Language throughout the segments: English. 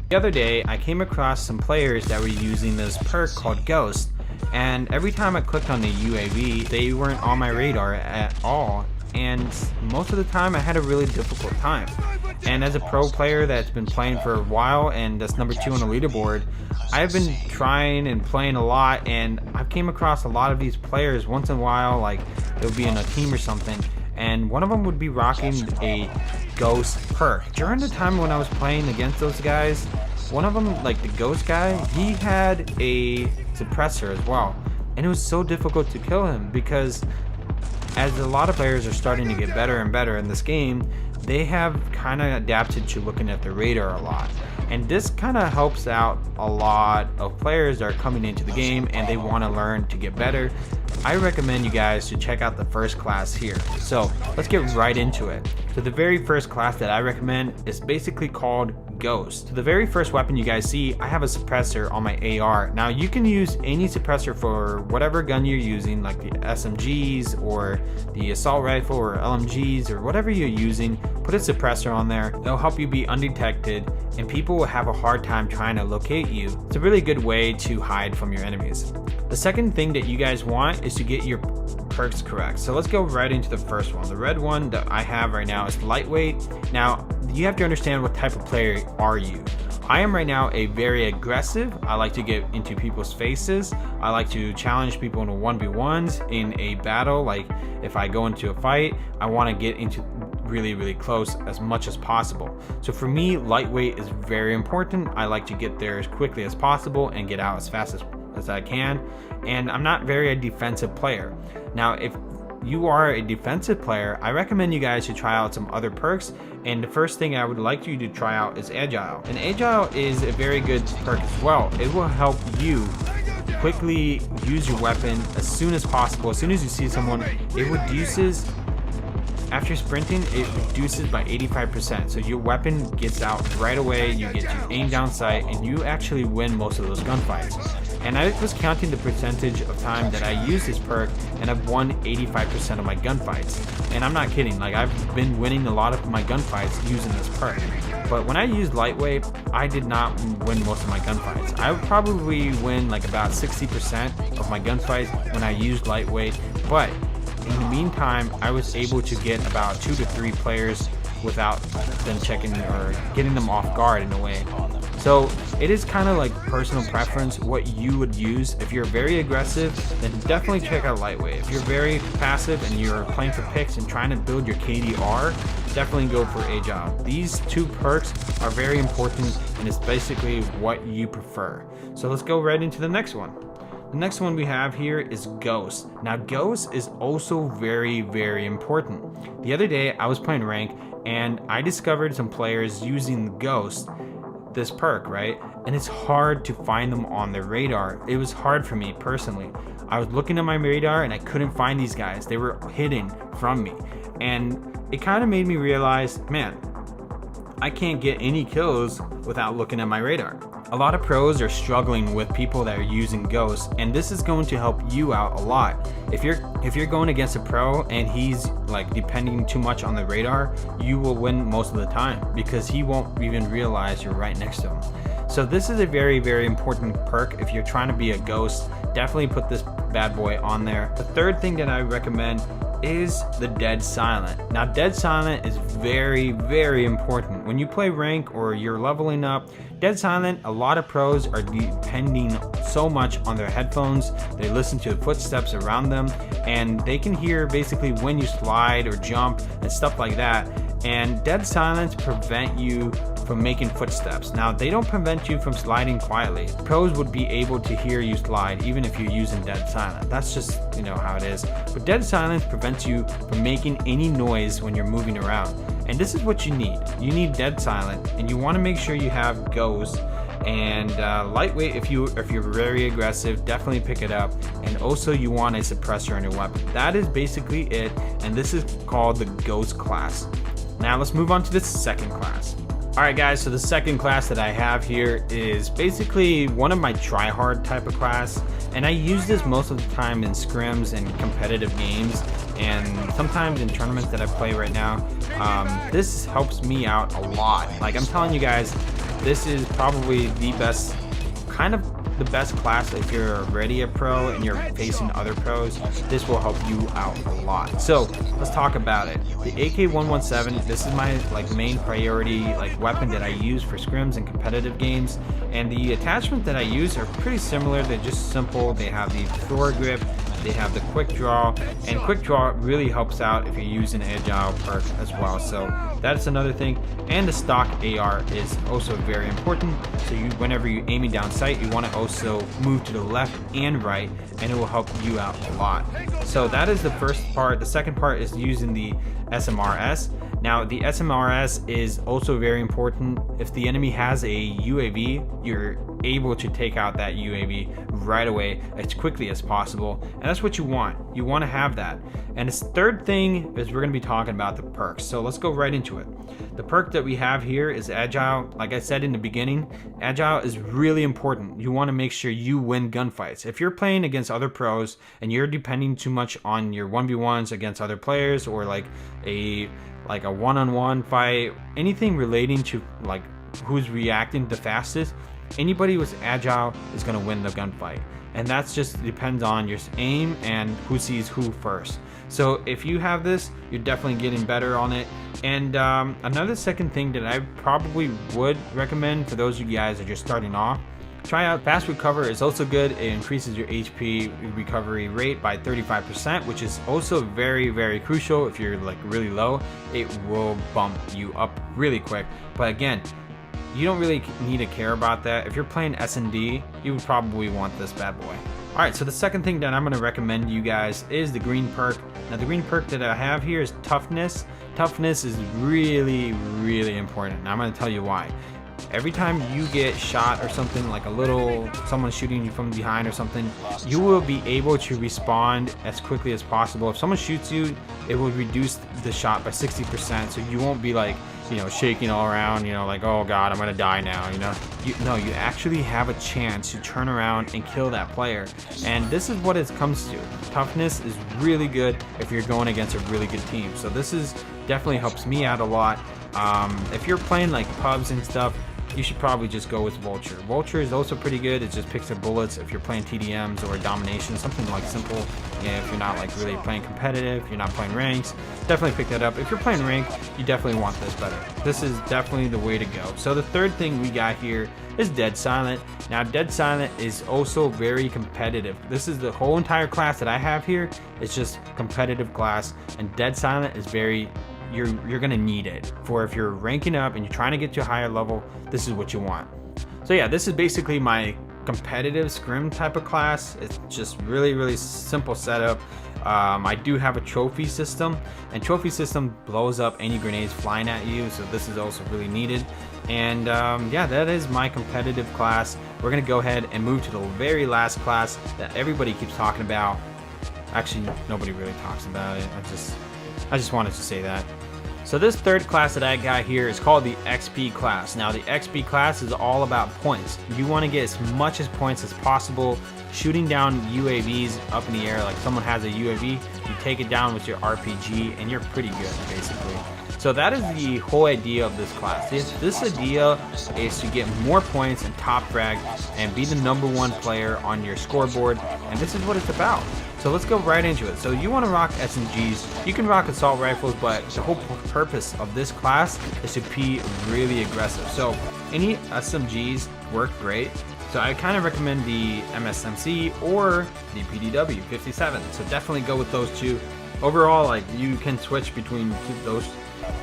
The other day, I came across some players that were using this perk called Ghost, and every time I clicked on the UAV, they weren't on my radar at all, and most of the time I had a really difficult time. And as a pro player that's been playing for a while and that's number 2 on the leaderboard, I've been trying and playing a lot, and I've came across a lot of these players once in a while, like they'll be in a team or something, and one of them would be rocking a Ghost perk. During the time when I was playing against those guys, one of them, like the Ghost guy, he had a suppressor as well, and it was so difficult to kill him because as a lot of players are starting to get better and better in this game, they have kind of adapted to looking at the radar a lot, and this kind of helps out a lot of players that are coming into the game and they want to learn to get better. I recommend you guys to check out the first class here. So let's get right into it. So the very first class that I recommend is basically called Ghost. So the very first weapon you guys see, I have a suppressor on my AR. Now you can use any suppressor for whatever gun you're using, like the SMGs or the assault rifle or LMGs or whatever you're using. Put a suppressor on there. It'll help you be undetected and people will have a hard time trying to locate you. It's a really good way to hide from your enemies. The second thing that you guys want is to get your perks correct. So let's go right into the first one. The red one that I have right now is lightweight. Now you have to understand what type of player are you. I am right now a very aggressive. I like to get into people's faces. I like to challenge people in a 1v1s in a battle. Like if I go into a fight, I want to get into really close as much as possible. So for me, lightweight is very important. I like to get there as quickly as possible and get out as fast as I can, and I'm not very a defensive player. Now if you are a defensive player, I recommend you guys to try out some other perks, and the first thing I would like you to try out is Agile. And Agile is a very good perk as well. It will help you quickly use your weapon as soon as possible. As soon as you see someone, it reduces, after sprinting, it reduces by 85%. So your weapon gets out right away, you get to aim down sight, and you actually win most of those gunfights. And I was counting the percentage of time that I use this perk, and I've won 85% of my gunfights. And I'm not kidding, like I've been winning a lot of my gunfights using this perk. But when I used lightweight, I did not win most of my gunfights. I would probably win like about 60% of my gunfights when I used lightweight, but in the meantime, I was able to get about 2 to 3 players without them checking or getting them off guard in a way. So it is kind of like personal preference what you would use. If you're very aggressive, then definitely check out lightweight. If you're very passive and you're playing for picks and trying to build your KDR, definitely go for Agile. These 2 perks are very important, and it's basically what you prefer. So let's go right into the next one. The next one we have here is Ghost. Now Ghost is also very important. The other day I was playing rank and I discovered some players using Ghost, this perk, right? And it's hard to find them on their radar. It was hard for me personally. I was looking at my radar and I couldn't find these guys. They were hidden from me. And it kind of made me realize, man, I can't get any kills without looking at my radar. A lot of pros are struggling with people that are using Ghost, and this is going to help you out a lot. If you're going against a pro and he's like depending too much on the radar, you will win most of the time because he won't even realize you're right next to him. So this is a very important perk. If you're trying to be a Ghost, definitely put this bad boy on there. The third thing that I recommend is the Dead Silent. Now Dead Silent is very important. When you play rank or you're leveling up, Dead Silent, a lot of pros are depending so much on their headphones. They listen to the footsteps around them and they can hear basically when you slide or jump and stuff like that. And Dead Silence prevent you from making footsteps. Now they don't prevent you from sliding quietly. Pros would be able to hear you slide even if you're using Dead Silent. That's just, you know, how it is. But Dead Silence prevents you from making any noise when you're moving around. And this is what you need. You need Dead Silent, and you want to make sure you have Ghost and lightweight. If you're very aggressive, definitely pick it up. And also you want a suppressor in your weapon. That is basically it, and this is called the Ghost class. Now let's move on to the second class. Alright guys, so the second class that I have here is basically one of my try-hard type of class, and I use this most of the time in scrims and competitive games, and sometimes in tournaments that I play right now. This helps me out a lot. Like I'm telling you guys, this is probably the best, kind of the best class if you're already a pro and you're facing other pros. This will help you out a lot. So let's talk about it. The AK-117, this is my main priority weapon that I use for scrims and competitive games, and the attachment that I use are pretty similar. They're just simple. They have the foregrip, they have the quick draw, and quick draw really helps out if you're using agile perk as well. So that's another thing. And the stock AR is also very important. So whenever you're aiming down sight, you want to also move to the left and right, and it will help you out a lot. So that is the first part. The second part is using the SMRS. Now the SMRS is also very important. If the enemy has a UAV, you're able to take out that UAV right away as quickly as possible, and that's what you want. You want to have that. And this third thing is we're going to be talking about the perks. So let's go right into it. The perk that we have here is Agile. Like I said in the beginning, Agile is really important. You want to make sure you win gunfights. If you're playing against other pros and you're depending too much on your 1v1s against other players, or like a one-on-one fight, anything relating to who's reacting the fastest, anybody with Agile is going to win the gunfight. And that's just depends on your aim and who sees who first. So if you have this, you're definitely getting better on it. And another second thing that I probably would recommend for those of you guys that are just starting off, try out Fast Recover. Is also good. It increases your HP recovery rate by 35%, which is also very, very crucial. If you're really low, it will bump you up really quick. But again, you don't really need to care about that. If you're playing S&D, you would probably want this bad boy. All right, so the second thing that I'm going to recommend you guys is the green perk. Now the green perk that I have here is Toughness. Toughness is really, really important, and I'm going to tell you why. Every time you get shot or something, someone shooting you from behind or something, you will be able to respond as quickly as possible. If someone shoots you, it will reduce the shot by 60%, so you won't be shaking all around, oh god, I'm gonna die now, you actually have a chance to turn around and kill that player. And this is what it comes to. Toughness is really good if you're going against a really good team. So this is definitely helps me out a lot. If you're playing pubs and stuff, you should probably just go with Vulture. Vulture is also pretty good. It just picks up bullets if you're playing TDMs or domination, something simple. Yeah, if you're not really playing competitive, you're not playing ranks, definitely pick that up. If you're playing rank, you definitely want this better. This is definitely the way to go. So the third thing we got here is Dead Silent. Now Dead Silent is also very competitive. This is the whole entire class that I have here. It's just competitive class, and Dead Silent is very, you're gonna need it for if you're ranking up and you're trying to get to a higher level. This is what you want. So yeah, this is basically my competitive scrim type of class. It's just really, really simple setup. I do have a trophy system, and trophy system blows up any grenades flying at you, so this is also really needed. And yeah, that is my competitive class. We're gonna go ahead and move to the very last class that everybody keeps talking about. Actually, nobody really talks about it. I just wanted to say that. So this third class that I got here is called the XP class. Now the XP class is all about points. You want to get as much as points as possible, shooting down UAVs up in the air. Like someone has a UAV, you take it down with your RPG and you're pretty good basically. So that is the whole idea of this class. This idea is to get more points and top frag and be the #1 player on your scoreboard, and this is what it's about. So let's go right into it. So you want to rock SMGs, you can rock assault rifles, but the whole purpose of this class is to be really aggressive. So any SMGs work great. So I kind of recommend the MSMC or the PDW 57. So definitely go with those two. Overall, you can switch between those.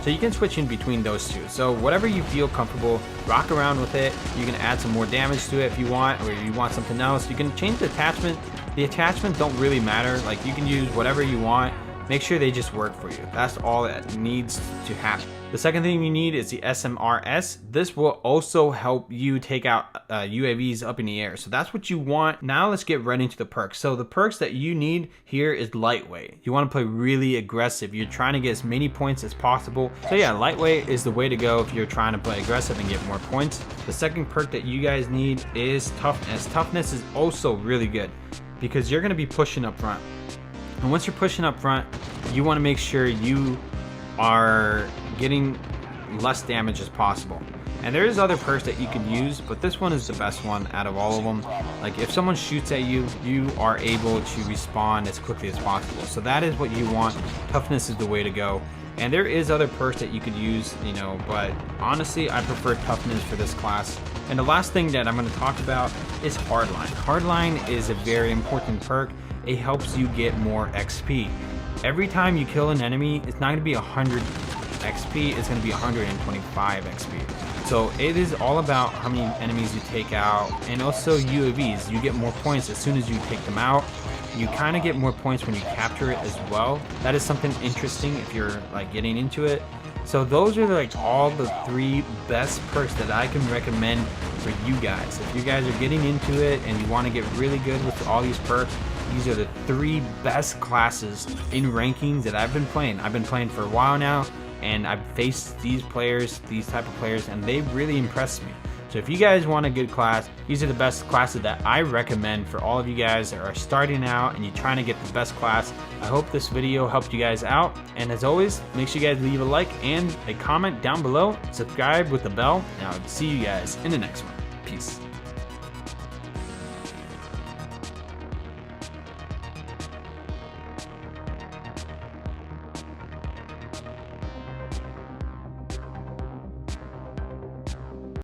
So you can switch in between those two. So whatever you feel comfortable, rock around with it. You can add some more damage to it if you want, or you want something else. You can change the attachment. The attachments don't really matter. You can use whatever you want. Make sure they just work for you. That's all that needs to happen. The second thing you need is the SMRS. This will also help you take out UAVs up in the air. So that's what you want. Now let's get right into the perks. So the perks that you need here is lightweight. You want to play really aggressive. You're trying to get as many points as possible. So yeah, lightweight is the way to go if you're trying to play aggressive and get more points. The second perk that you guys need is toughness. Toughness is also really good because you're going to be pushing up front. And once you're pushing up front, you want to make sure you are getting less damage as possible. And there is other perks that you could use, but this one is the best one out of all of them. Like if someone shoots at you, you are able to respawn as quickly as possible. So that is what you want. Toughness is the way to go. And there is other perks that you could use, you know, but honestly, I prefer toughness for this class. And the last thing that I'm going to talk about is Hardline. Hardline is a very important perk. It helps you get more XP. Every time you kill an enemy, it's not going to be 100 XP, it's going to be 125 XP. So it is all about how many enemies you take out, and also UAVs. You get more points as soon as you take them out. You kind of get more points when you capture it as well. That is something interesting if you're like getting into it. So those are like all the 3 best perks that I can recommend for you guys. If you guys are getting into it and you want to get really good with all these perks, these are the 3 best classes in rankings that I've been playing. I've been playing for a while now, and I've faced these players, these type of players, and they really impressed me. So if you guys want a good class, these are the best classes that I recommend for all of you guys that are starting out and you're trying to get the best class. I hope this video helped you guys out, and as always, make sure you guys leave a like and a comment down below, subscribe with the bell, and I'll see you guys in the next one. Peace.